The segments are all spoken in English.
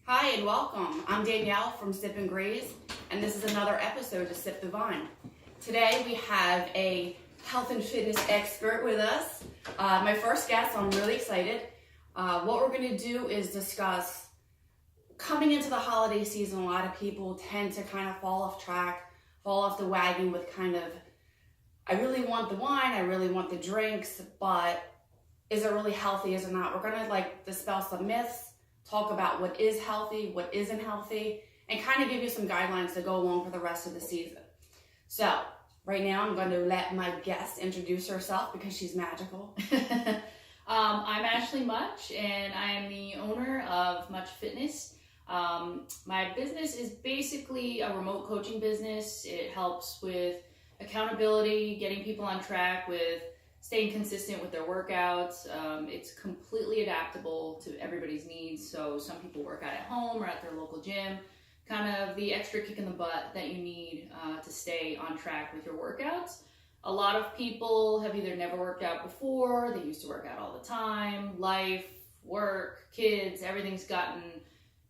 Hi and welcome. I'm Danielle from Sip and Graze, and this is another episode of Sip the Vine. Today we have a health and fitness expert with us. My first guest, so I'm really excited. What we're going to do is discuss coming into the holiday season. A lot of people tend to kind of fall off track, fall off the wagon with kind of, I really want the wine, I really want the drinks, but is it really healthy, is it not? We're going to dispel some myths, talk about what is healthy, what isn't healthy, and kind of give you some guidelines to go along for the rest of the season. So, right now I'm going to let my guest introduce herself because she's magical. I'm Ashley Much, and I am the owner of Much Fitness. My business is basically a remote coaching business. It helps with accountability, getting people on track with staying consistent with their workouts. It's completely adaptable to everybody's needs. So some people work out at home or at their local gym. Kind of the extra kick in the butt that you need to stay on track with your workouts. A lot of people have either never worked out before, they used to work out all the time, life, work, kids, everything's gotten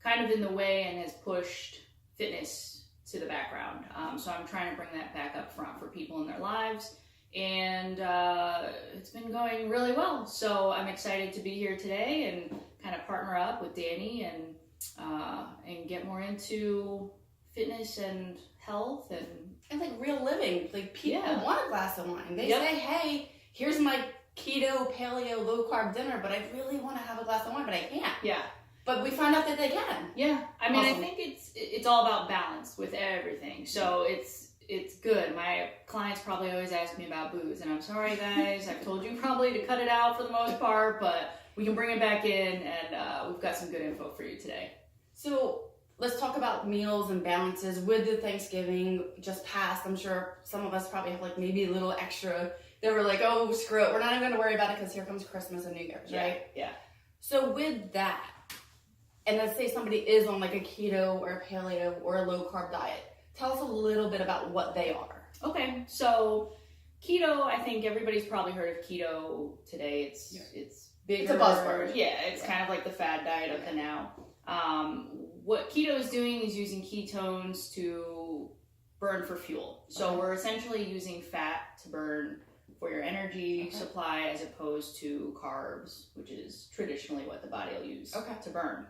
kind of in the way and has pushed fitness to the background. So I'm trying to bring that back up front for people in their lives. And it's been going really well. So I'm excited to be here today and kind of partner up with Danny and get more into fitness and health and like real living. Like people want a glass of wine. They Yep. say, hey, here's my keto, paleo, low carb dinner, but I really want to have a glass of wine, but I can't. Yeah. But we find out that they can. Yeah. I mean, Awesome. I think it's all about balance with everything. So it's good. My clients probably always ask me about booze, and I'm sorry, guys. I've told you probably to cut it out for the most part, but we can bring it back in, and we've got some good info for you today. So let's talk about meals and balances with the Thanksgiving just passed. I'm sure some of us probably have maybe a little extra. They were like, oh, screw it. We're not even going to worry about it because here comes Christmas and New Year's, right? Yeah. So with that, and let's say somebody is on a keto or a paleo or a low carb diet, tell us a little bit about what they are. Okay, so keto, I think everybody's probably heard of keto today. It's bigger. It's a buzzword. Yeah, it's kind of like the fad diet of the now. What keto is doing is using ketones to burn for fuel. So we're essentially using fat to burn for your energy supply as opposed to carbs, which is traditionally what the body will use to burn.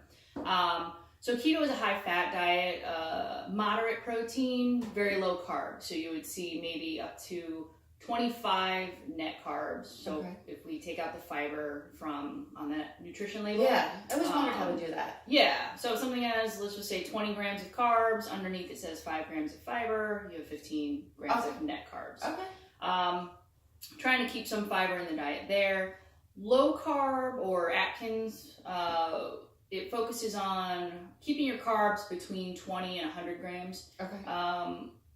So keto is a high-fat diet, moderate protein, very low carb. So you would see maybe up to 25 net carbs. So if we take out the fiber from on that nutrition label. Yeah, I always wondered how to do that. Yeah, so if something has, let's just say 20 grams of carbs, underneath it says 5 grams of fiber, you have 15 grams of net carbs. Okay. Trying to keep some fiber in the diet there. Low carb or Atkins, it focuses on keeping your carbs between 20 and 100 grams. Okay.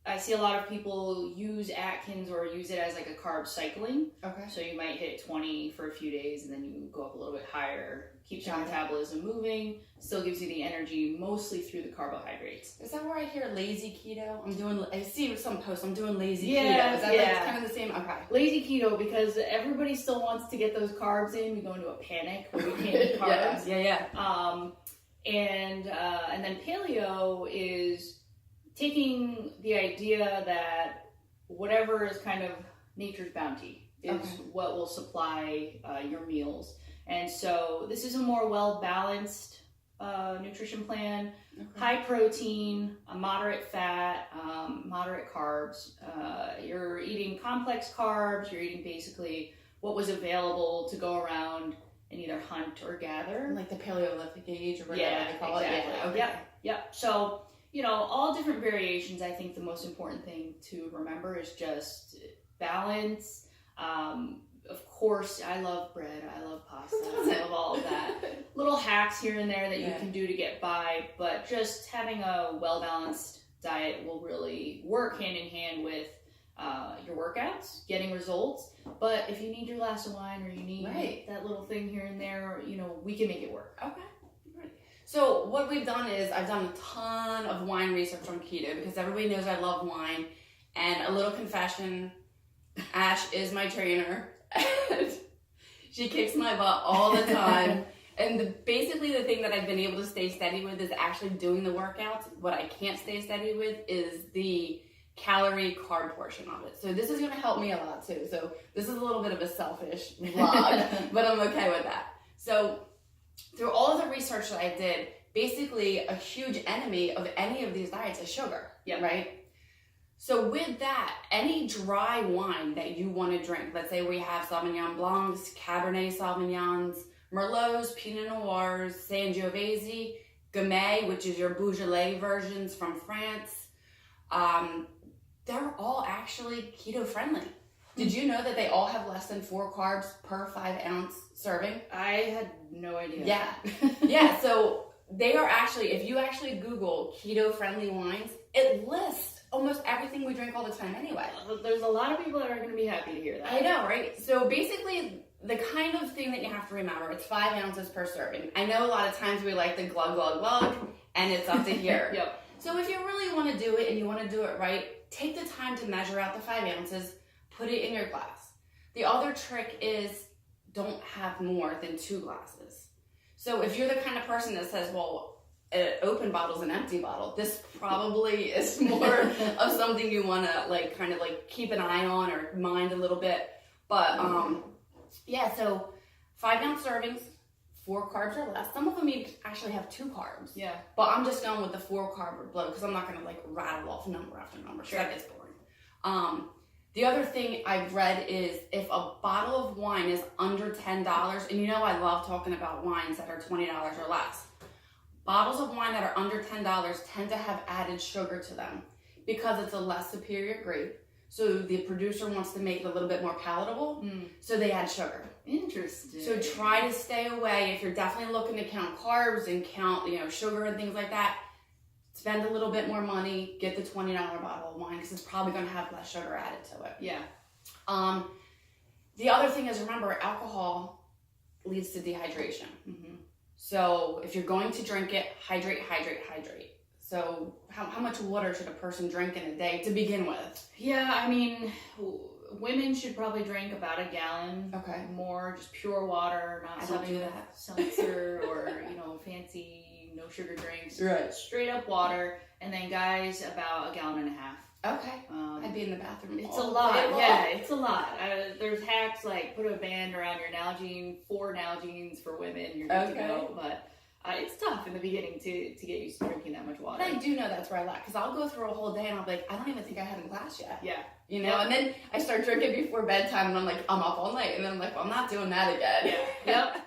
I see a lot of people use Atkins or use it as a carb cycling. Okay. So you might hit 20 for a few days and then you go up a little bit higher, keeps your metabolism moving, still gives you the energy mostly through the carbohydrates. Is that where I hear lazy keto? I see some posts, I'm doing lazy Yeah, keto. Is that kind of the same? Okay. Lazy keto, because everybody still wants to get those carbs in. We go into a panic where we can't eat carbs. And then paleo is taking the idea that whatever is kind of nature's bounty is what will supply your meals. And so this is a more well-balanced nutrition plan, high protein, moderate fat, moderate carbs. You're eating complex carbs, you're eating basically what was available to go around and either hunt or gather. Like the Paleolithic age or whatever they call it. Yeah, okay. Yep. So, all different variations. I think the most important thing to remember is just balance. Of course, I love bread, I love pasta, I love all of that. Little hacks here and there that you can do to get by, but just having a well-balanced diet will really work hand in hand with your workouts, getting results. But if you need your glass of wine or you need that little thing here and there, we can make it work. Okay. So what we've done is I've done a ton of wine research on keto because everybody knows I love wine. And a little confession, Ash is my trainer. And she kicks my butt all the time. And basically the thing that I've been able to stay steady with is actually doing the workouts. What I can't stay steady with is the calorie carb portion of it. So this is going to help me a lot too. So this is a little bit of a selfish vlog, but I'm okay with that. So through all of the research that I did, basically a huge enemy of any of these diets is sugar, right? So with that, any dry wine that you want to drink, let's say we have Sauvignon Blancs, Cabernet Sauvignons, Merlots, Pinot Noirs, Sangiovese, Gamay, which is your Beaujolais versions from France, they're all actually keto friendly. Did you know that they all have less than 4 carbs per 5-ounce serving? I had no idea. Yeah. Yeah, so they are actually, if you actually Google keto friendly wines, it lists almost everything we drink all the time anyway. There's a lot of people that are going to be happy to hear that. I know, right? So basically, the kind of thing that you have to remember, it's 5 ounces per serving. I know a lot of times we like the glug, glug, glug, and it's up to here. Yep. So if you really want to do it and you want to do it right, take the time to measure out the 5 ounces, put it in your glass. The other trick is don't have more than 2 glasses. So if you're the kind of person that says, well, an open bottle is an empty bottle, this probably is more of something you want to like kind of like keep an eye on or mind a little bit. But yeah, so 5-ounce servings, 4 carbs or less. Some of them actually have 2 carbs. Yeah. But I'm just going with the 4 carb or below because I'm not going to like rattle off number after number. So that gets boring. The other thing I've read is if a bottle of wine is under $10, and you know I love talking about wines that are $20 or less. Bottles of wine that are under $10 tend to have added sugar to them because it's a less superior grape. So the producer wants to make it a little bit more palatable, so they add sugar. Interesting. So try to stay away if you're definitely looking to count carbs and count, sugar and things like that. Spend a little bit more money, get the $20 bottle of wine because it's probably going to have less sugar added to it. Yeah. The other thing is, remember, alcohol leads to dehydration. So if you're going to drink it, hydrate, hydrate, hydrate. So how much water should a person drink in a day to begin with? Yeah, I mean, women should probably drink about 1 gallon. Okay. More, just pure water, not I don't something do with that. seltzer or, fancy, no sugar drinks. Right. Straight up water. And then guys, about 1.5 gallons. Okay. I'd be in the bathroom. It's a lot. Yeah, it's a lot. There's hacks like put a band around your Nalgene, 4 Nalgenes for women, you're good to go. But it's tough in the beginning to get used to drinking that much water. But I do know that's where I lack because I'll go through a whole day and I'll be like, I don't even think I had a glass yet. Yeah. And then I start drinking before bedtime and I'm like, I'm up all night. And then I'm like, well, I'm not doing that again. Yeah. Yep.